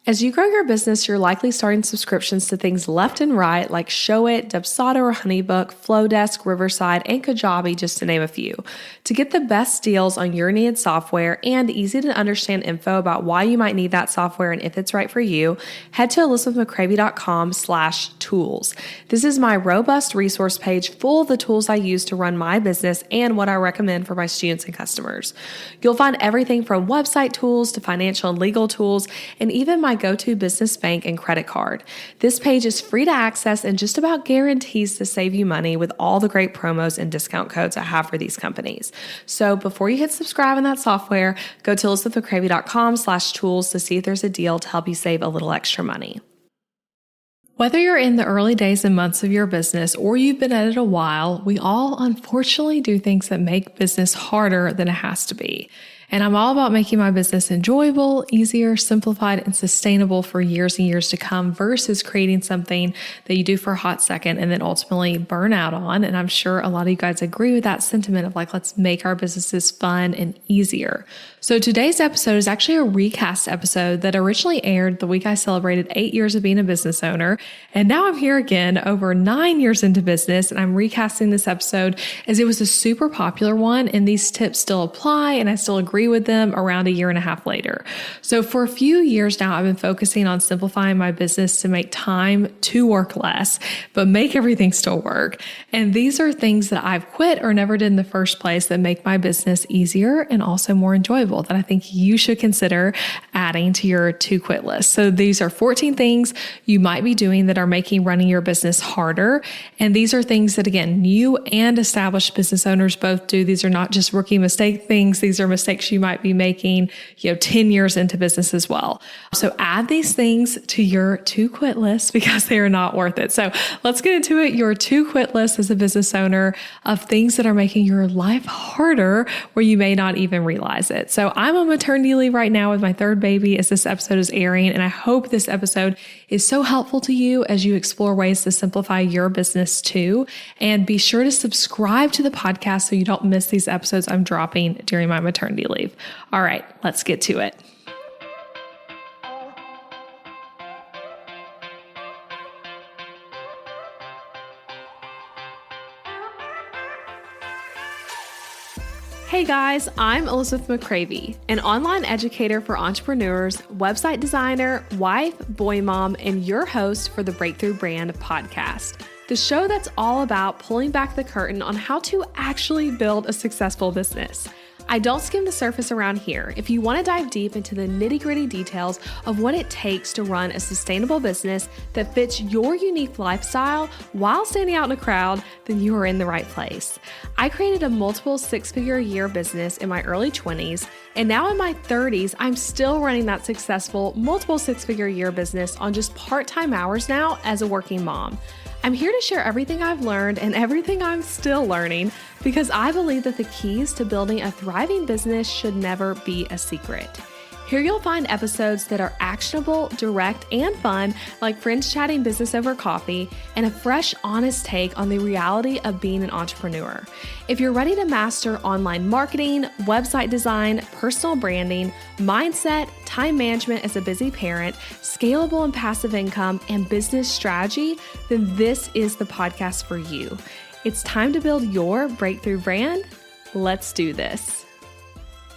As you grow your business, you're likely starting subscriptions to things left and right like Showit, Dubsado or Honeybook, Flowdesk, Riverside, and Kajabi, just to name a few. To get the best deals on your needed software and easy to understand info about why you might need that software and if it's right for you, head to elizabethmccravey.com/tools. This is my robust resource page full of the tools I use to run my business and what I recommend for my students and customers. You'll find everything from website tools to financial and legal tools, and even my go-to business bank and credit card. This page is free to access and just about guarantees to save you money with all the great promos and discount codes I have for these companies. So before you hit subscribe in that software, go to elizabethmccravey.com/tools to see if there's a deal to help you save a little extra money. Whether you're in the early days and months of your business or you've been at it a while, we all unfortunately do things that make business harder than it has to be. And I'm all about making my business enjoyable, easier, simplified, and sustainable for years and years to come versus creating something that you do for a hot second and then ultimately burn out on. And I'm sure a lot of you guys agree with that sentiment of like, let's make our businesses fun and easier. So today's episode is actually a recast episode that originally aired the week I celebrated 8 years of being a business owner. And now I'm here again over 9 years into business, and I'm recasting this episode as it was a super popular one. And these tips still apply, and I still agree with them around a year and a half later. So for a few years now, I've been focusing on simplifying my business to make time to work less, but make everything still work. And these are things that I've quit or never did in the first place that make my business easier and also more enjoyable that I think you should consider adding to your to quit list. So these are 14 things you might be doing that are making running your business harder. And these are things that, again, new and established business owners both do. These are not just rookie mistake things. These are mistakes you might be making, 10 years into business as well. So add these things to your to quit list because they are not worth it. So let's get into it. Your to quit list as a business owner of things that are making your life harder where you may not even realize it. So I'm on maternity leave right now with my third baby as this episode is airing. And I hope this episode is so helpful to you as you explore ways to simplify your business too. And be sure to subscribe to the podcast so you don't miss these episodes I'm dropping during my maternity leave. All right, let's get to it. Hey guys, I'm Elizabeth McCravey, an online educator for entrepreneurs, website designer, wife, boy mom, and your host for the Breakthrough Brand podcast, the show that's all about pulling back the curtain on how to actually build a successful business. I don't skim the surface around here. If you want to dive deep into the nitty-gritty details of what it takes to run a sustainable business that fits your unique lifestyle while standing out in a crowd, then you are in the right place. I created a multiple six-figure a year business in my early 20s, and now in my 30s, I'm still running that successful multiple six-figure a year business on just part-time hours now as a working mom. I'm here to share everything I've learned and everything I'm still learning because I believe that the keys to building a thriving business should never be a secret. Here you'll find episodes that are actionable, direct, and fun, like friends chatting business over coffee, and a fresh, honest take on the reality of being an entrepreneur. If you're ready to master online marketing, website design, personal branding, mindset, time management as a busy parent, scalable and passive income, and business strategy, then this is the podcast for you. It's time to build your breakthrough brand. Let's do this.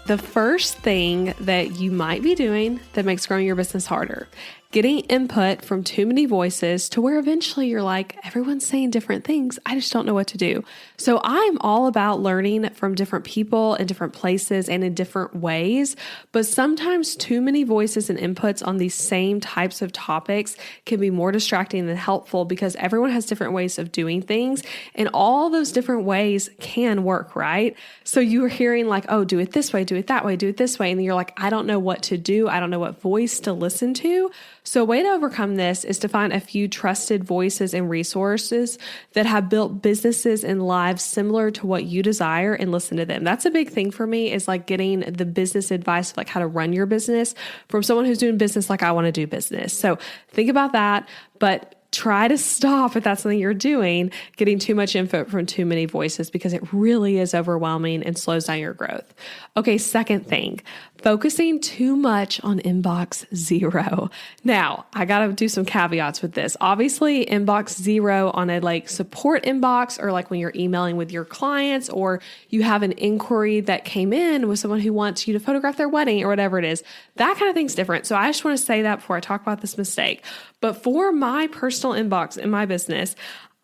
The first thing that you might be doing that makes growing your business harder, getting input from too many voices to where eventually you're like, everyone's saying different things. I just don't know what to do. So I'm all about learning from different people in different places and in different ways. But sometimes too many voices and inputs on these same types of topics can be more distracting than helpful because everyone has different ways of doing things. And all those different ways can work, right? So you are hearing like, oh, do it this way, do it that way, do it this way. And then you're like, I don't know what to do. I don't know what voice to listen to. So a way to overcome this is to find a few trusted voices and resources that have built businesses and lives similar to what you desire and listen to them. That's a big thing for me is like getting the business advice of like how to run your business from someone who's doing business like I want to do business. So think about that. But try to stop, if that's something you're doing, getting too much info from too many voices, because it really is overwhelming and slows down your growth. Okay, second thing, focusing too much on inbox zero. Now, I got to do some caveats with this. Obviously, inbox zero on a support inbox, or when you're emailing with your clients, or you have an inquiry that came in with someone who wants you to photograph their wedding or whatever it is, that kind of thing's different. So I just want to say that before I talk about this mistake. But for my personal inbox in my business,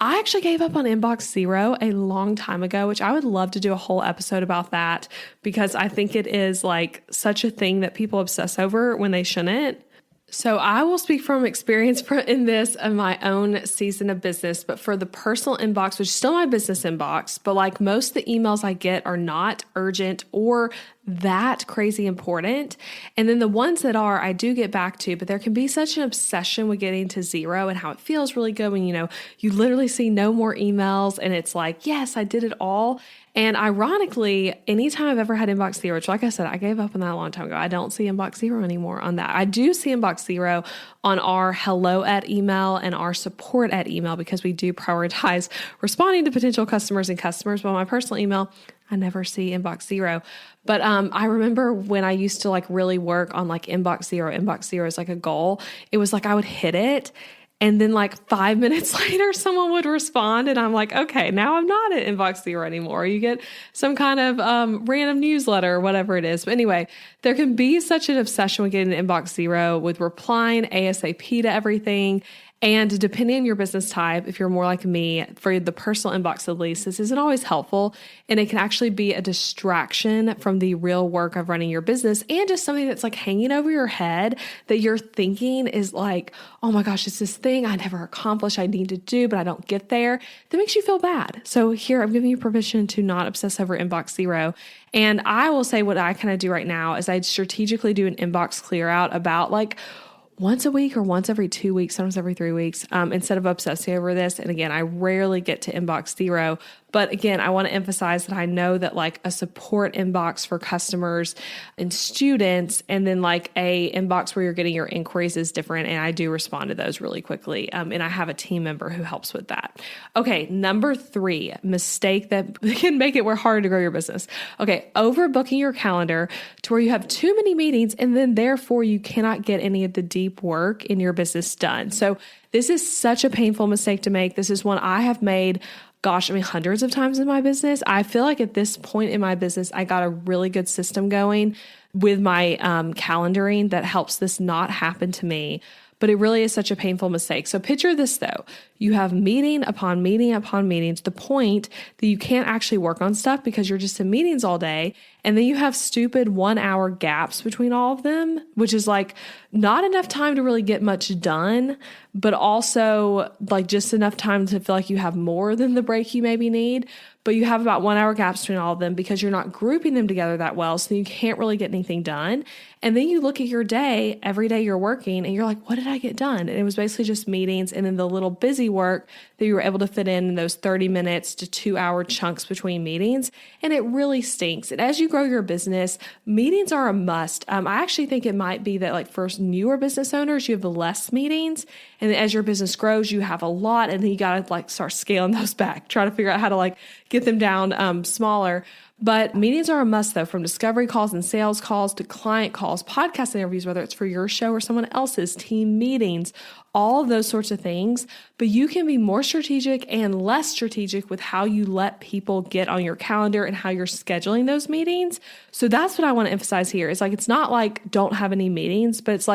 I actually gave up on inbox zero a long time ago, which I would love to do a whole episode about that, because I think it is such a thing that people obsess over when they shouldn't. So I will speak from experience in this in my own season of business, but for the personal inbox, which is still my business inbox, but most of the emails I get are not urgent or that crazy important. And then the ones that are, I do get back to, but there can be such an obsession with getting to zero and how it feels really good when, you literally see no more emails and it's yes, I did it all. And ironically, anytime I've ever had inbox zero, which like I said, I gave up on that a long time ago. I don't see inbox zero anymore on that. I do see inbox zero on our hello at email and our support at email, because we do prioritize responding to potential customers and customers. But on my personal email, I never see inbox zero. But I remember when I used to really work on inbox zero is a goal. It was I would hit it, and then 5 minutes later, someone would respond, and I'm okay, now I'm not at inbox zero anymore. You get some kind of random newsletter or whatever it is. But anyway, there can be such an obsession with getting to inbox zero, with replying ASAP to everything. And depending on your business type, if you're more like me, for the personal inbox at least, this isn't always helpful. And it can actually be a distraction from the real work of running your business, and just something that's hanging over your head that you're thinking is oh my gosh, it's this thing I never accomplished, I need to do, but I don't get there. That makes you feel bad. So here, I'm giving you permission to not obsess over inbox zero. And I will say what I kind of do right now is I strategically do an inbox clear out about once a week or once every 2 weeks, sometimes every 3 weeks, instead of obsessing over this. And again, I rarely get to inbox zero. But again, I want to emphasize that I know that a support inbox for customers and students, and then a inbox where you're getting your inquiries is different. And I do respond to those really quickly. And I have a team member who helps with that. Okay, number 3, mistake that can make it harder to grow your business. Okay, overbooking your calendar to where you have too many meetings, and then therefore you cannot get any of the deep work in your business done. So this is such a painful mistake to make. This is one I have made hundreds of times in my business. I feel at this point in my business, I got a really good system going with my calendaring that helps this not happen to me. But it really is such a painful mistake. So picture this though. You have meeting upon meeting upon meeting, to the point that you can't actually work on stuff because you're just in meetings all day. And then you have stupid 1 hour gaps between all of them, which is not enough time to really get much done, but also just enough time to feel you have more than the break you maybe need. But you have about 1 hour gaps between all of them because you're not grouping them together that well. So you can't really get anything done. And then you look at your day, every day you're working, and you're what did I get done? And it was basically just meetings and then the little busy work that you were able to fit in those 30 minutes to 2 hour chunks between meetings. And it really stinks. And as you grow your business, meetings are a must. I actually think it might be that for newer business owners, you have less meetings. And then as your business grows, you have a lot, and then you got to start scaling those back, try to figure out how to get them down smaller. But meetings are a must though, from discovery calls and sales calls to client calls, podcast interviews, whether it's for your show or someone else's, team meetings, all of those sorts of things. But you can be more strategic and less strategic with how you let people get on your calendar and how you're scheduling those meetings. So that's what I want to emphasize here. It's it's not don't have any meetings, but it's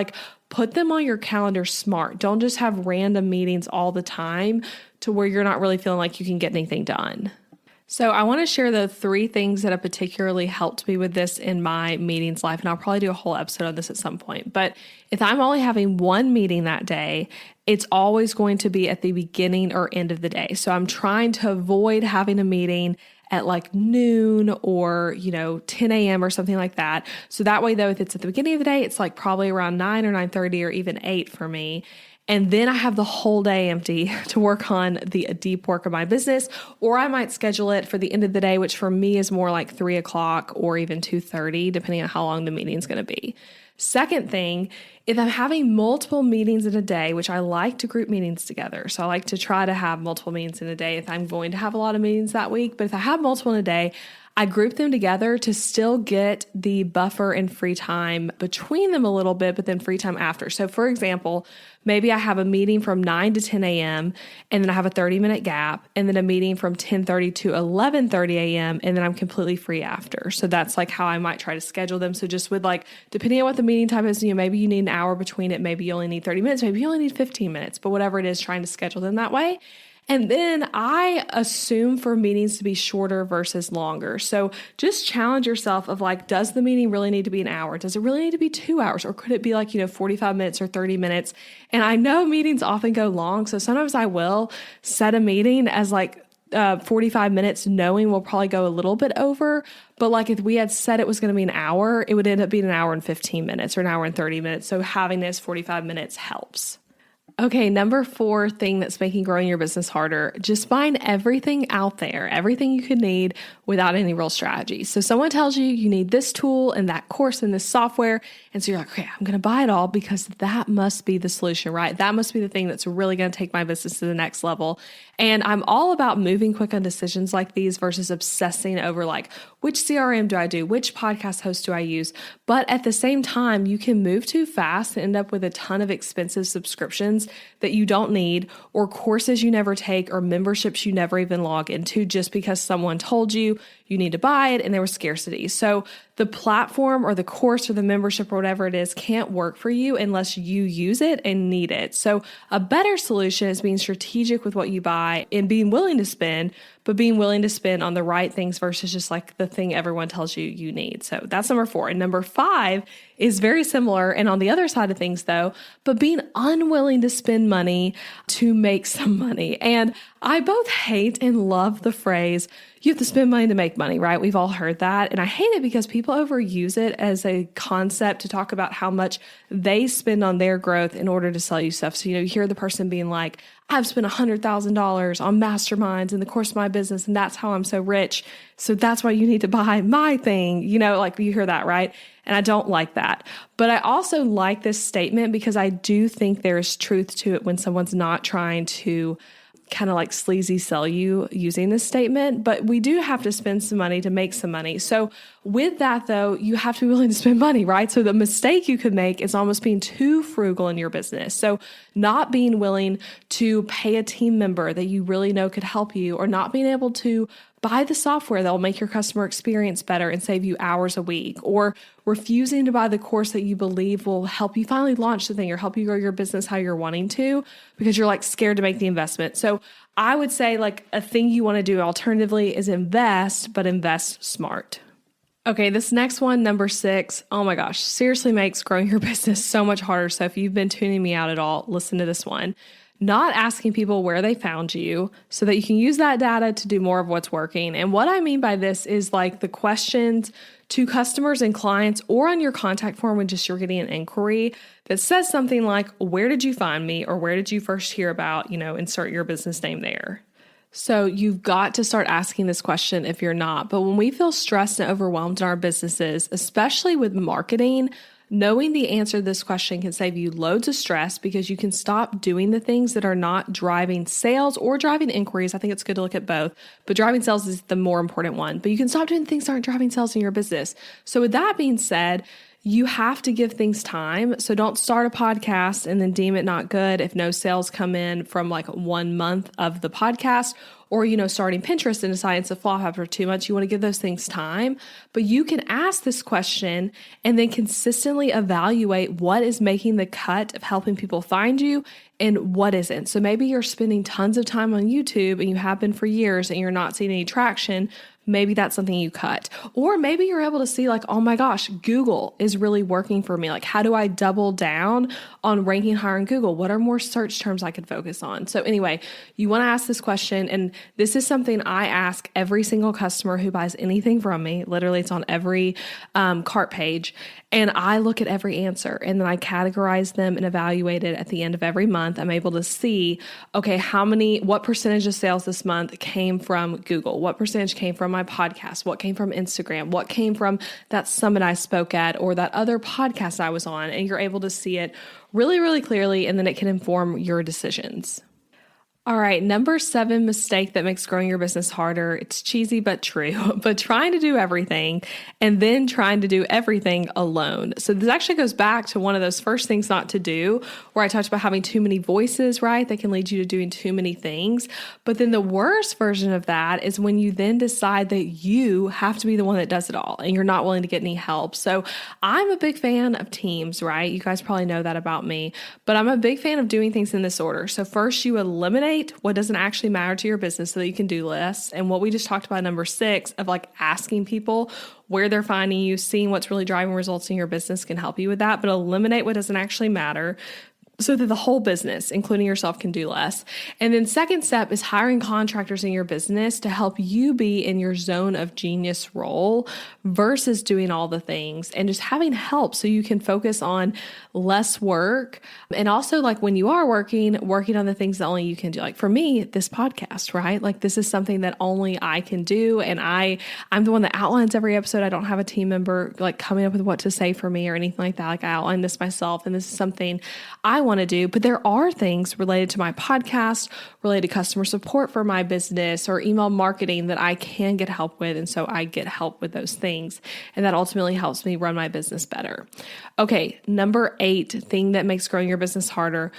put them on your calendar smart. Don't just have random meetings all the time to where you're not really feeling you can get anything done. So I want to share the 3 things that have particularly helped me with this in my meetings life. And I'll probably do a whole episode on this at some point. But if I'm only having one meeting that day, it's always going to be at the beginning or end of the day. So I'm trying to avoid having a meeting at noon or, 10 a.m. or something like that. So that way though, if it's at the beginning of the day, it's probably around 9 or 9:30 or even 8 for me. And then I have the whole day empty to work on the deep work of my business, or I might schedule it for the end of the day, which for me is more 3 o'clock or even 2:30, depending on how long the meeting is going to be. Second thing If I'm having multiple meetings in a day, which I like to group meetings together, so I like to try to have multiple meetings in a day if I'm going to have a lot of meetings that week, but if I have multiple in a day, I group them together to still get the buffer and free time between them a little bit, but then free time after. So for example, maybe I have a meeting from 9 to 10 a.m. and then I have a 30-minute gap, and then a meeting from 10:30 to 11:30 a.m. and then I'm completely free after. So that's like how I might try to schedule them. So just with like, depending on what the meeting time is, maybe you need an hour between it, maybe you only need 30 minutes, maybe you only need 15 minutes, but whatever it is, trying to schedule them that way. And then I assume for meetings to be shorter versus longer. So just challenge yourself of like, does the meeting really need to be an hour? Does it really need to be 2 hours? Or could it be like, 45 minutes or 30 minutes? And I know meetings often go long. So sometimes I will set a meeting as like 45 minutes, knowing we'll probably go a little bit over. But like if we had said it was going to be an hour, it would end up being an hour and 15 minutes or an hour and 30 minutes. So having this 45 minutes helps. Okay, number 4 thing that's making growing your business harder, just find everything out there, everything you could need without any real strategy. So someone tells you you need this tool and that course and this software. And so you're like, okay, I'm going to buy it all because that must be the solution, right? That must be the thing that's really going to take my business to the next level. And I'm all about moving quick on decisions like these versus obsessing over like, which CRM do I do? Which podcast host do I use? But at the same time, you can move too fast and end up with a ton of expensive subscriptions that you don't need, or courses you never take, or memberships you never even log into just because someone told you need to buy it and there was scarcity. So the platform or the course or the membership or whatever it is can't work for you unless you use it and need it. So a better solution is being strategic with what you buy and being willing to spend, but being willing to spend on the right things versus just like the thing everyone tells you need. So that's number 4. And number 5 is very similar and on the other side of things though, but being unwilling to spend money to make some money. And I both hate and love the phrase, you have to spend money to make money, right? We've all heard that. And I hate it because people overuse it as a concept to talk about how much they spend on their growth in order to sell you stuff. So, you hear the person being like, I've spent $100,000 on masterminds in the course of my business, and that's how I'm so rich. So that's why you need to buy my thing. Like you hear that, right? And I don't like that. But I also like this statement because I do think there's truth to it when someone's not trying to kind of like sleazy sell you using this statement, but we do have to spend some money to make some money. So with that though, you have to be willing to spend money, right? So the mistake you could make is almost being too frugal in your business. So not being willing to pay a team member that you really know could help you, or not being able to buy the software that will make your customer experience better and save you hours a week, or refusing to buy the course that you believe will help you finally launch the thing or help you grow your business how you're wanting to because you're like scared to make the investment. So I would say like a thing you want to do alternatively is invest, but invest smart. Okay, this next one, number 6, oh my gosh, seriously makes growing your business so much harder. So if you've been tuning me out at all, listen to this one. Not asking people where they found you so that you can use that data to do more of what's working. And what I mean by this is like the questions to customers and clients or on your contact form when just you're getting an inquiry that says something like, where did you find me? Or where did you first hear about, insert your business name there. So you've got to start asking this question if you're not. But when we feel stressed and overwhelmed in our businesses, especially with marketing, knowing the answer to this question can save you loads of stress because you can stop doing the things that are not driving sales or driving inquiries. I think it's good to look at both, but driving sales is the more important one. But you can stop doing things that aren't driving sales in your business. So with that being said, you have to give things time. So don't start a podcast and then deem it not good if no sales come in from like 1 month of the podcast, or, starting Pinterest and deciding to flop after 2 months. You want to give those things time, but you can ask this question and then consistently evaluate what is making the cut of helping people find you and what isn't. So maybe you're spending tons of time on YouTube and you have been for years and you're not seeing any traction. Maybe that's something you cut. Or maybe you're able to see like, oh my gosh, Google is really working for me. Like, how do I double down on ranking higher in Google? What are more search terms I could focus on? So anyway, you want to ask this question. And this is something I ask every single customer who buys anything from me. Literally, it's on every cart page. And I look at every answer and then I categorize them and evaluate it at the end of every month. I'm able to see, okay, what percentage of sales this month came from Google? What percentage came from my my podcast? What came from Instagram? What came from that summit I spoke at or that other podcast I was on? And you're able to see it really, really clearly, and then it can inform your decisions. All right, number 7 mistake that makes growing your business harder. It's cheesy but true, but trying to do everything and then trying to do everything alone. So this actually goes back to one of those first things not to do, where I talked about having too many voices, right? That can lead you to doing too many things. But then the worst version of that is when you then decide that you have to be the one that does it all and you're not willing to get any help. So I'm a big fan of teams, right? You guys probably know that about me, but I'm a big fan of doing things in this order. So first you eliminate what doesn't actually matter to your business so that you can do less. And what we just talked about, number 6, of like asking people where they're finding you, seeing what's really driving results in your business can help you with that, but eliminate what doesn't actually matter so that the whole business, including yourself, can do less. And then second step is hiring contractors in your business to help you be in your zone of genius role versus doing all the things and just having help so you can focus on less work. And also, like when you are working on the things that only you can do. Like for me, this podcast, right? Like this is something that only I can do. And I'm the one that outlines every episode. I don't have a team member like coming up with what to say for me or anything like that. Like I outline this myself, and this is something I want to do. But there are things related to my podcast, related to customer support for my business or email marketing that I can get help with. And so I get help with those things. And that ultimately helps me run my business better. Okay, number 8 thing that makes growing your business harder: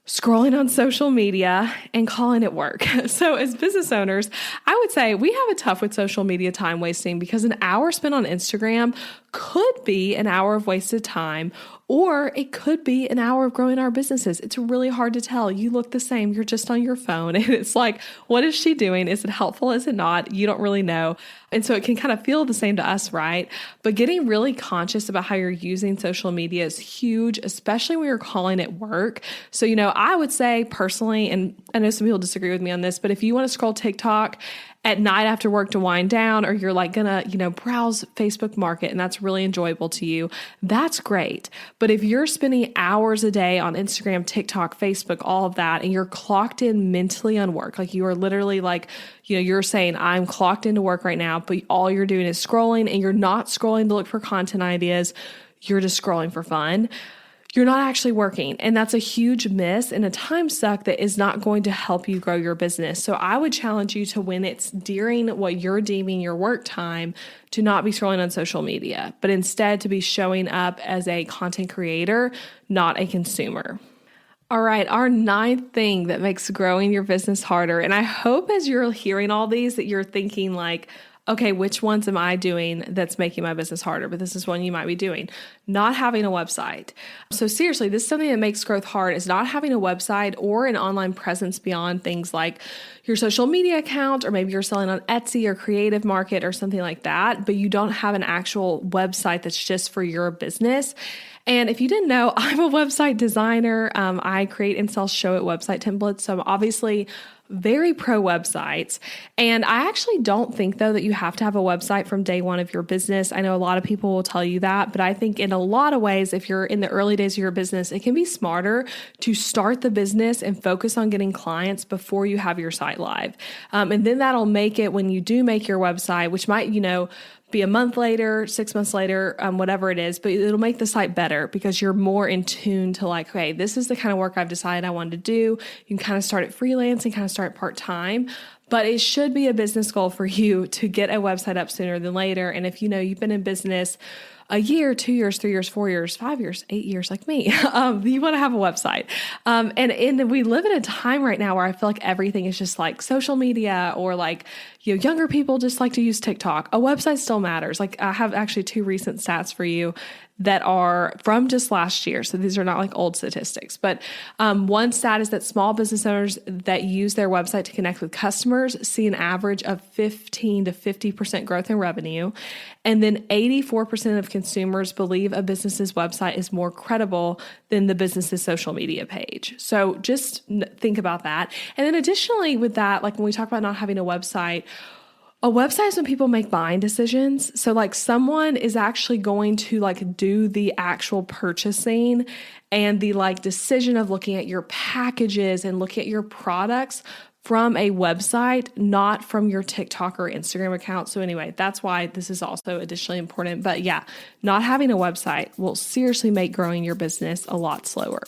scrolling on social media and calling it work. So as business owners, I would say we have it tough with social media time wasting because an hour spent on Instagram could be an hour of wasted time, or it could be an hour of growing our businesses. It's really hard to tell. You look the same. You're just on your phone. And it's like, what is she doing? Is it helpful? Is it not? You don't really know. And so it can kind of feel the same to us, right? But getting really conscious about how you're using social media is huge, especially when you're calling it work. So, I would say personally, and I know some people disagree with me on this, but if you want to scroll TikTok at night after work to wind down, or you're like gonna, browse Facebook Market and that's really enjoyable to you, that's great. But if you're spending hours a day on Instagram, TikTok, Facebook, all of that, and you're clocked in mentally on work, like you are literally like, you're saying, I'm clocked into work right now, but all you're doing is scrolling, and you're not scrolling to look for content ideas, you're just scrolling for fun, you're not actually working. And that's a huge miss and a time suck that is not going to help you grow your business. So I would challenge you to, when it's during what you're deeming your work time, to not be scrolling on social media, but instead to be showing up as a content creator, not a consumer. All right, our 9th thing that makes growing your business harder. And I hope as you're hearing all these that you're thinking like, okay, which ones am I doing that's making my business harder? But this is one you might be doing. Not having a website. So seriously, this is something that makes growth hard, is not having a website or an online presence beyond things like your social media account, or maybe you're selling on Etsy or Creative Market or something like that, but you don't have an actual website that's just for your business. And if you didn't know, I'm a website designer. I create and sell Show It website templates. So I'm obviously very pro websites. And I actually don't think, though, that you have to have a website from day one of your business. I know a lot of people will tell you that, but I think in a lot of ways, if you're in the early days of your business, it can be smarter to start the business and focus on getting clients before you have your site live. And then that'll make it, when you do make your website, which might, be a month later, 6 months later, whatever it is, but it'll make the site better because you're more in tune to like, okay, this is the kind of work I've decided I wanted to do. You can kind of start it freelance and kind of start part-time, but it should be a business goal for you to get a website up sooner than later. And if you've been in business a year, 2 years, 3 years, 4 years, 5 years, 8 years, like me, you want to have a website. And we live in a time right now where I feel like everything is just like social media, or like, younger people just like to use TikTok. A website still matters. Like I have actually 2 recent stats for you that are from just last year. So these are not like old statistics, but one stat is that small business owners that use their website to connect with customers see an average of 15 to 50% growth in revenue. And then 84% of consumers believe a business's website is more credible than the business's social media page. So just think about that. And then additionally with that, like when we talk about not having a website is when people make buying decisions. So like someone is actually going to like do the actual purchasing and the like decision of looking at your packages and looking at your products from a website, not from your TikTok or Instagram account. So anyway, that's why this is also additionally important. But yeah, not having a website will seriously make growing your business a lot slower.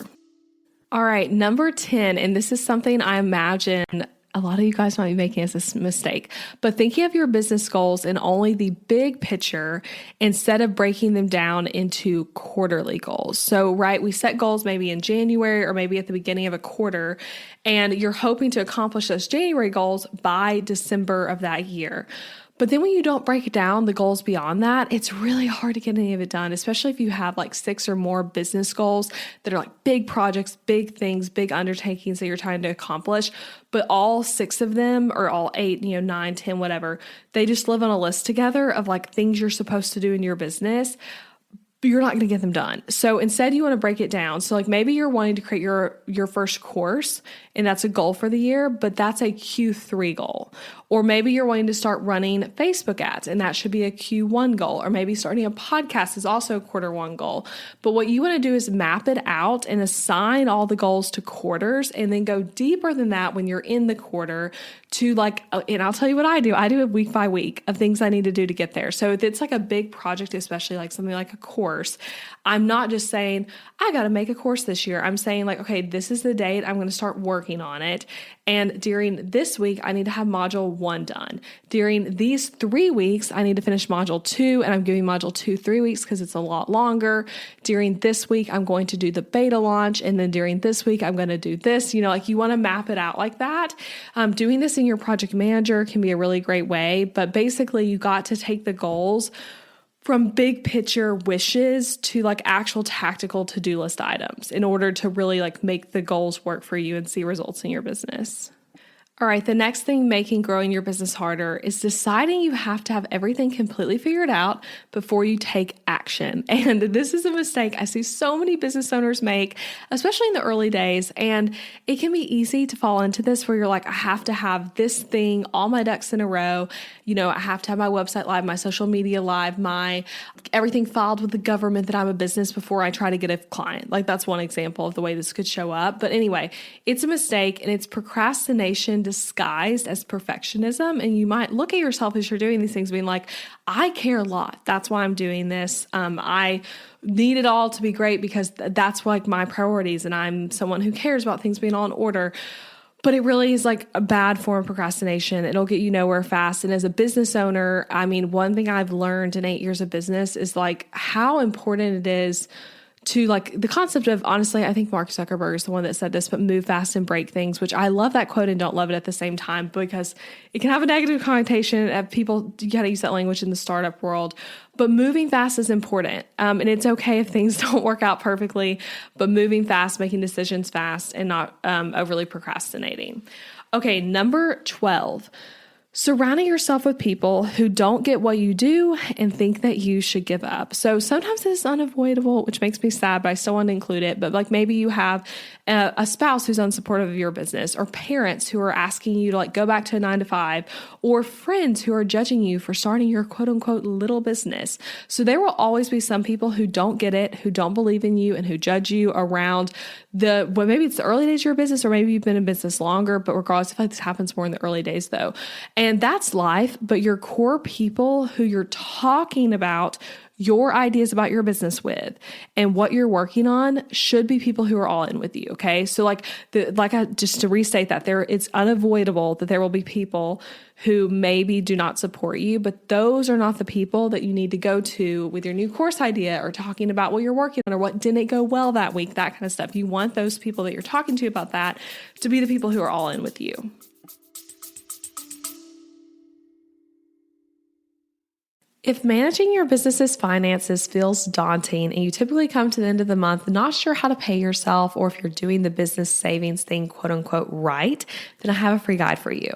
All right, number 10, and this is something I imagine a lot of you guys might be making as a mistake, but thinking of your business goals in only the big picture instead of breaking them down into quarterly goals. So, right, we set goals maybe in January or maybe at the beginning of a quarter, and you're hoping to accomplish those January goals by December of that year. But then when you don't break down the goals beyond that, it's really hard to get any of it done, especially if you have like 6 or more business goals that are like big projects, big things, big undertakings that you're trying to accomplish. But all 6 of them, or all 8, 9, 10, whatever, they just live on a list together of like things you're supposed to do in your business. But you're not going to get them done. So instead you want to break it down. So like maybe you're wanting to create your first course and that's a goal for the year, but that's a Q3 goal. Or maybe you're wanting to start running Facebook ads and that should be a Q1 goal. Or maybe starting a podcast is also a Q1 goal. But what you want to do is map it out and assign all the goals to quarters and then go deeper than that when you're in the quarter to like, and I'll tell you what I do. I do it week by week of things I need to do to get there. So if it's like a big project, especially like something like a course, I'm not just saying, I got to make a course this year. I'm saying like, okay, this is the date. I'm going to start working on it. And during this week, I need to have module 1 done. During these 3 weeks, I need to finish module 2, and I'm giving module 2 3 weeks because it's a lot longer. During this week, I'm going to do the beta launch. And then during this week, I'm going to do this. Like you want to map it out like that. Doing this in your project manager can be a really great way. But basically, you got to take the goals from big picture wishes to like actual tactical to-do list items in order to really like make the goals work for you and see results in your business. All right, the next thing making growing your business harder is deciding you have to have everything completely figured out before you take action. And this is a mistake I see so many business owners make, especially in the early days. And it can be easy to fall into this where you're like, I have to have this thing, all my ducks in a row. I have to have my website live, my social media live, my everything filed with the government that I'm a business before I try to get a client. Like that's one example of the way this could show up. But anyway, it's a mistake and it's procrastination disguised as perfectionism. And you might look at yourself as you're doing these things being like, I care a lot. That's why I'm doing this. I need it all to be great because that's like my priorities. And I'm someone who cares about things being all in order. But it really is like a bad form of procrastination. It'll get you nowhere fast. And as a business owner, one thing I've learned in 8 years of business is like how important it is to like the concept of, honestly, I think Mark Zuckerberg is the one that said this, but move fast and break things, which I love that quote and don't love it at the same time because it can have a negative connotation of people, you got to use that language in the startup world, but moving fast is important. And it's okay if things don't work out perfectly, but moving fast, making decisions fast and not overly procrastinating. Okay, number 12. Surrounding yourself with people who don't get what you do and think that you should give up. So sometimes it's unavoidable, which makes me sad, but I still want to include it. But like maybe you have a spouse who's unsupportive of your business, or parents who are asking you to like go back to a 9-to-5, or friends who are judging you for starting your quote unquote little business. So there will always be some people who don't get it, who don't believe in you, and who judge you around maybe it's the early days of your business, or maybe you've been in business longer, but regardless, I feel like this happens more in the early days though. And that's life, but your core people who you're talking about your ideas about your business with and what you're working on should be people who are all in with you. Okay. So just to restate that it's unavoidable that there will be people who maybe do not support you, but those are not the people that you need to go to with your new course idea or talking about what you're working on or what didn't go well that week, that kind of stuff. You want those people that you're talking to about that to be the people who are all in with you. If managing your business's finances feels daunting and you typically come to the end of the month not sure how to pay yourself, or if you're doing the business savings thing, quote unquote, right, then I have a free guide for you.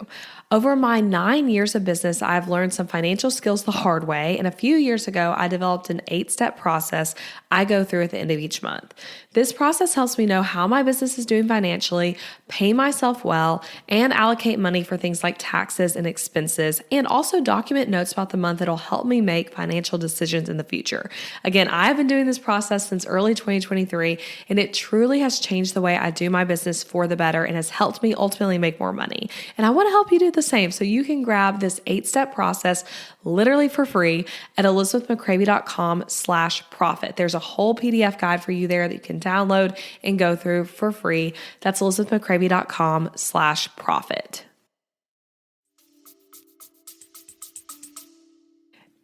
Over my 9 years of business, I've learned some financial skills the hard way, and a few years ago, I developed an 8-step process I go through at the end of each month. This process helps me know how my business is doing financially, pay myself well, and allocate money for things like taxes and expenses, and also document notes about the month that'll help me me make financial decisions in the future. Again, I've been doing this process since early 2023, and it truly has changed the way I do my business for the better and has helped me ultimately make more money. And I want to help you do the same. So you can grab this 8-step process literally for free at elizabethmccravey.com/profit. There's a whole PDF guide for you there that you can download and go through for free. That's elizabethmccravey.com/profit.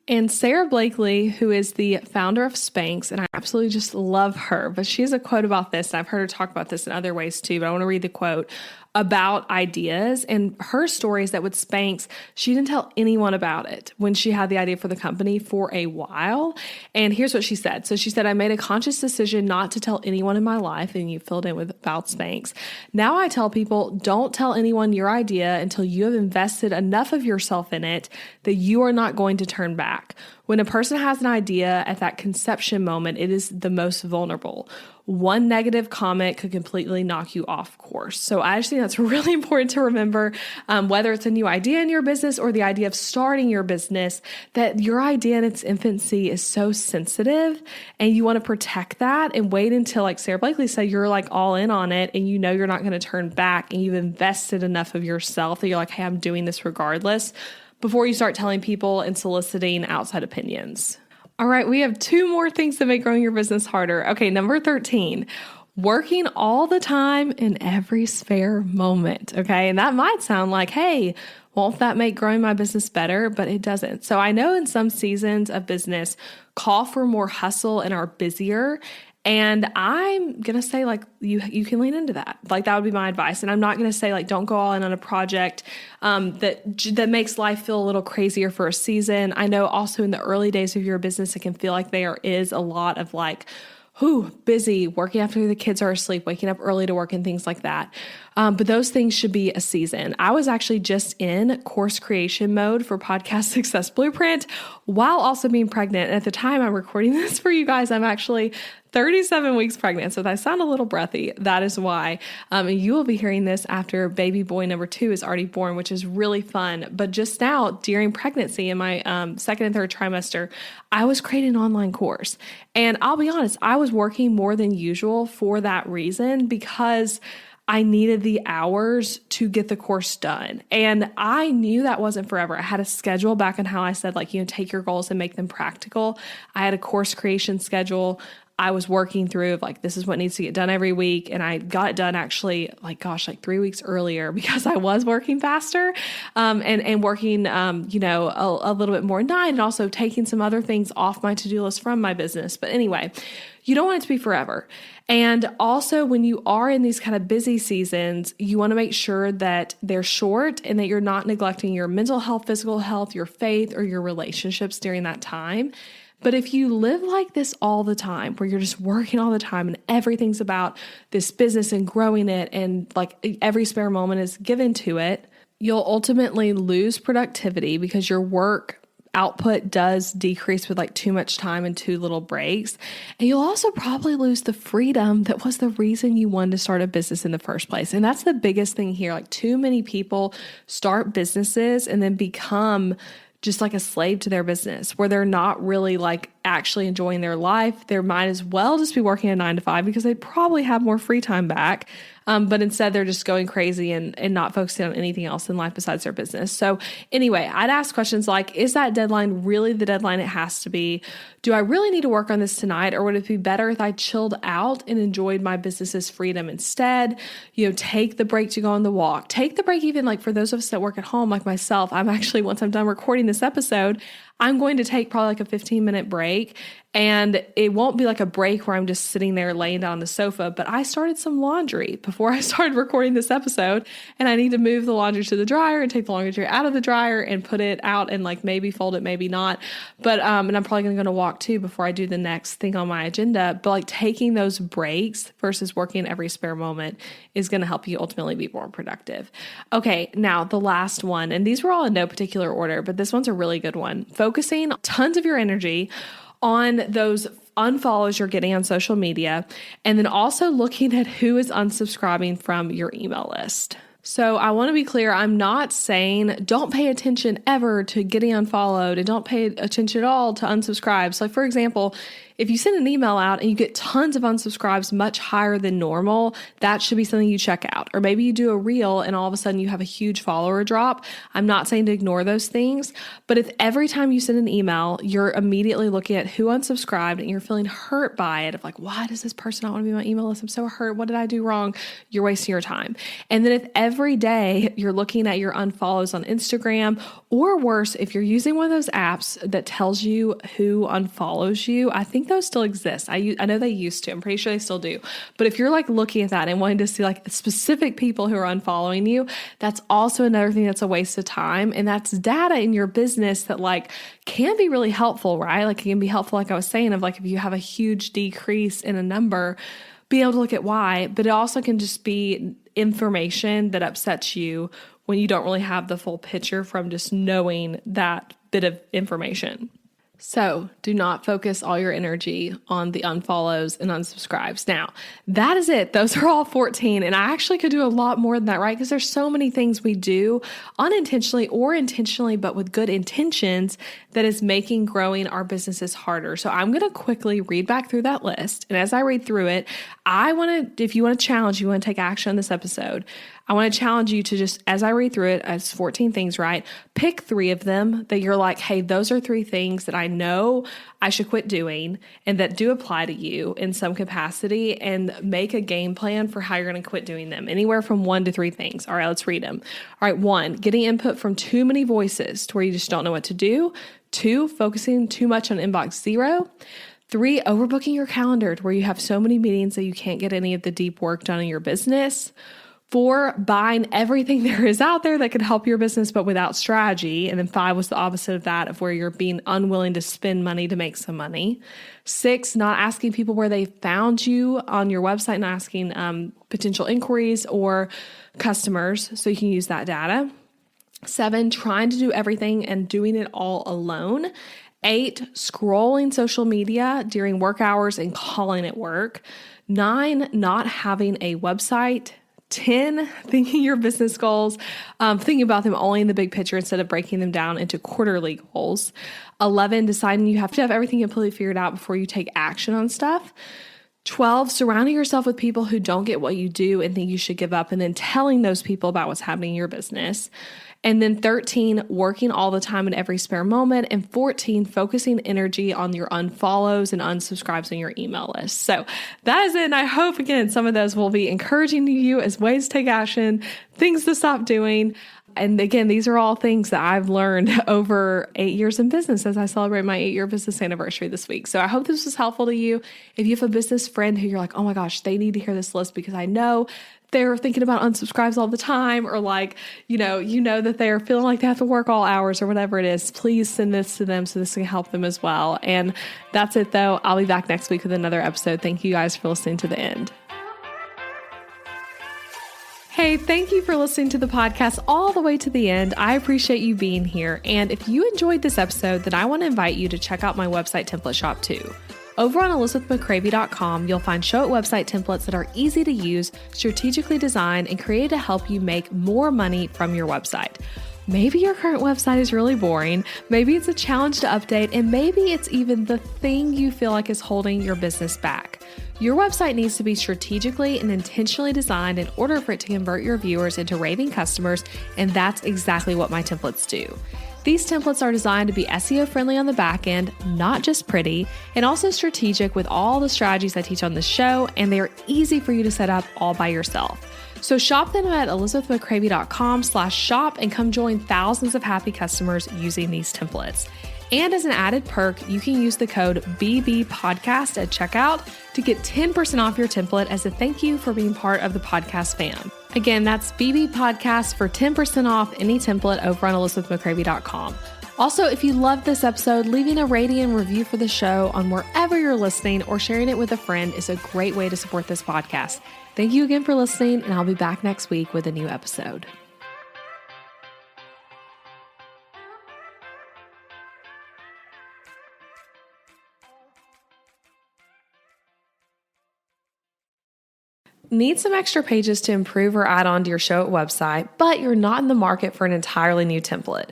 And Sarah Blakely, who is the founder of Spanx, and I absolutely just love her, but she has a quote about this, and I've heard her talk about this in other ways too, but I want to read the quote about ideas. And her story is that with Spanx, she didn't tell anyone about it when she had the idea for the company for a while. And here's what she said. So she said, I made a conscious decision not to tell anyone in my life, and you filled in with about Spanx. Now I tell people, don't tell anyone your idea until you have invested enough of yourself in it that you are not going to turn back. When a person has an idea at that conception moment, it is the most vulnerable. One negative comment could completely knock you off course. So I just think that's really important to remember, whether it's a new idea in your business or the idea of starting your business, that your idea in its infancy is so sensitive and you want to protect that and wait until, like Sarah Blakely said, you're like all in on it and you know you're not going to turn back and you've invested enough of yourself that you're like, hey, I'm doing this regardless, before you start telling people and soliciting outside opinions. All right, we have 2 more things that make growing your business harder. Okay, number 13, working all the time in every spare moment. Okay, and that might sound like, hey, won't that make growing my business better? But it doesn't. So I know in some seasons of business call for more hustle and are busier. And I'm going to say, like, you can lean into that. Like, that would be my advice. And I'm not going to say, like, don't go all in on a project that makes life feel a little crazier for a season. I know also in the early days of your business, it can feel like there is a lot of like, busy, working after the kids are asleep, waking up early to work and things like that. But those things should be a season. I was actually just in course creation mode for Podcast Success Blueprint while also being pregnant. And at the time I'm recording this for you guys, I'm actually 37 weeks pregnant. So if I sound a little breathy, that is why. And you will be hearing this after baby boy number 2 is already born, which is really fun. But just now during pregnancy in my second and third trimester, I was creating an online course. And I'll be honest, I was working more than usual for that reason because I needed the hours to get the course done. And I knew that wasn't forever. I had a schedule back on how I said, like, take your goals and make them practical. I had a course creation schedule I was working through, like, this is what needs to get done every week. And I got it done actually, like 3 weeks earlier because I was working faster, and working, a little bit more at night and also taking some other things off my to-do list from my business. But anyway, you don't want it to be forever. And also when you are in these kind of busy seasons, you want to make sure that they're short and that you're not neglecting your mental health, physical health, your faith, or your relationships during that time. But if you live like this all the time, where you're just working all the time and everything's about this business and growing it and like every spare moment is given to it, you'll ultimately lose productivity because your work output does decrease with like too much time and too little breaks. And you'll also probably lose the freedom that was the reason you wanted to start a business in the first place. And that's the biggest thing here. Like, too many people start businesses and then become just like a slave to their business, where they're not really like actually enjoying their life. They might as well just be working a 9 to 5 because they probably have more free time back. But instead they're just going crazy and not focusing on anything else in life besides their business. So anyway, I'd ask questions like, is that deadline really the deadline it has to be? Do I really need to work on this tonight? Or would it be better if I chilled out and enjoyed my business's freedom instead? Take the break to go on the walk. Take the break even like for those of us that work at home, like myself. I'm actually, once I'm done recording this episode, I'm going to take probably like a 15-minute break, and it won't be like a break where I'm just sitting there laying down on the sofa, but I started some laundry before I started recording this episode, and I need to move the laundry to the dryer and take the laundry out of the dryer and put it out and like maybe fold it, maybe not. But, and I'm probably going to go to walk too before I do the next thing on my agenda. But like taking those breaks versus working every spare moment is going to help you ultimately be more productive. Okay. Now the last one, and these were all in no particular order, but this one's a really good one. Focusing tons of your energy on those unfollows you're getting on social media, and then also looking at who is unsubscribing from your email list. So I want to be clear. I'm not saying don't pay attention ever to getting unfollowed and don't pay attention at all to unsubscribe. So for example, if you send an email out and you get tons of unsubscribes much higher than normal, that should be something you check out. Or maybe you do a reel and all of a sudden you have a huge follower drop. I'm not saying to ignore those things, but if every time you send an email, you're immediately looking at who unsubscribed and you're feeling hurt by it, of like, why does this person not want to be on my email list? I'm so hurt. What did I do wrong? You're wasting your time. And then if every day you're looking at your unfollows on Instagram, or worse, if you're using one of those apps that tells you who unfollows you, I think those still exist. I know they used to. I'm pretty sure they still do. But if you're like looking at that and wanting to see like specific people who are unfollowing you, that's also another thing that's a waste of time. And that's data in your business that like can be really helpful, right? Like it can be helpful, like I was saying, of like if you have a huge decrease in a number, be able to look at why, but it also can just be information that upsets you when you don't really have the full picture from just knowing that bit of information. So do not focus all your energy on the unfollows and unsubscribes. Now, that is it. Those are all 14. And I actually could do a lot more than that, right? Because there's so many things we do unintentionally or intentionally, but with good intentions that is making growing our businesses harder. So I'm going to quickly read back through that list. And as I read through it, if you want to challenge, you want to take action on this episode, I want to challenge you to just, as I read through it, as 14 things, right? Pick 3 of them that you're like, hey, those are 3 things that I know I should quit doing and that do apply to you in some capacity, and make a game plan for how you're going to quit doing them. Anywhere from 1 to 3 things. All right, let's read them. All right, 1, getting input from too many voices to where you just don't know what to do. 2, focusing too much on inbox 0. 3, overbooking your calendar to where you have so many meetings that you can't get any of the deep work done in your business. 4, buying everything there is out there that could help your business, but without strategy. And then 5 was the opposite of that, of where you're being unwilling to spend money to make some money. 6, not asking people where they found you on your website, not asking potential inquiries or customers so you can use that data. 7, trying to do everything and doing it all alone. 8, scrolling social media during work hours and calling it work. 9, not having a website. 10, thinking your business goals, thinking about them only in the big picture instead of breaking them down into quarterly goals. 11, deciding you have to have everything completely figured out before you take action on stuff. 12, surrounding yourself with people who don't get what you do and think you should give up, and then telling those people about what's happening in your business. And then 13, working all the time in every spare moment. And 14, focusing energy on your unfollows and unsubscribes on your email list. So that is it. And I hope, again, some of those will be encouraging to you as ways to take action, things to stop doing. And again, these are all things that I've learned over 8 years in business as I celebrate my 8-year business anniversary this week. So I hope this was helpful to you. If you have a business friend who you're like, oh my gosh, they need to hear this list because I know they're thinking about unsubscribes all the time, or like, you know that they're feeling like they have to work all hours or whatever it is, please send this to them so this can help them as well. And that's it though. I'll be back next week with another episode. Thank you guys for listening to the end. Hey, thank you for listening to the podcast all the way to the end. I appreciate you being here. And if you enjoyed this episode, then I want to invite you to check out my website template shop too. Over on ElizabethMcCravey.com, you'll find show it website templates that are easy to use, strategically designed, and created to help you make more money from your website. Maybe your current website is really boring, maybe it's a challenge to update, and maybe it's even the thing you feel like is holding your business back. Your website needs to be strategically and intentionally designed in order for it to convert your viewers into raving customers, and that's exactly what my templates do. These templates are designed to be SEO friendly on the back end, not just pretty, and also strategic with all the strategies I teach on this show, and they are easy for you to set up all by yourself. So shop them at elizabethmccravey.com/shop and come join thousands of happy customers using these templates. And as an added perk, you can use the code BBPodcast at checkout to get 10% off your template as a thank you for being part of the podcast fam. Again, that's BB Podcast for 10% off any template over on ElizabethMcCravey.com. Also, if you loved this episode, leaving a rating and review for the show on wherever you're listening or sharing it with a friend is a great way to support this podcast. Thank you again for listening, and I'll be back next week with a new episode. Need some extra pages to improve or add on to your Showit website, but you're not in the market for an entirely new template.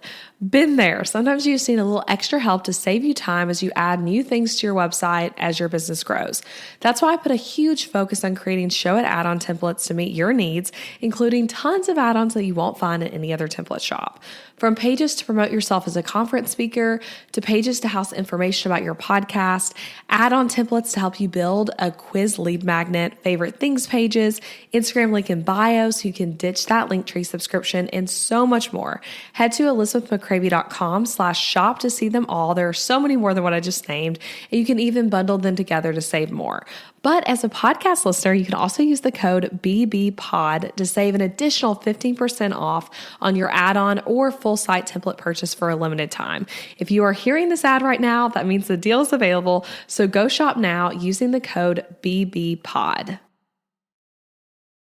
Been there. Sometimes you just need a little extra help to save you time as you add new things to your website as your business grows. That's why I put a huge focus on creating Showit add-on templates to meet your needs, including tons of add-ons that you won't find in any other template shop. From pages to promote yourself as a conference speaker, to pages to house information about your podcast, add-on templates to help you build a quiz lead magnet, favorite things pages, Instagram link in bio so you can ditch that Linktree subscription, and so much more. Head to elizabethmccravey.com/shop to see them all. There are so many more than what I just named, and you can even bundle them together to save more. But as a podcast listener, you can also use the code BBPOD to save an additional 15% off on your add-on or full site template purchase for a limited time. If you are hearing this ad right now, that means the deal is available. So go shop now using the code BBPOD.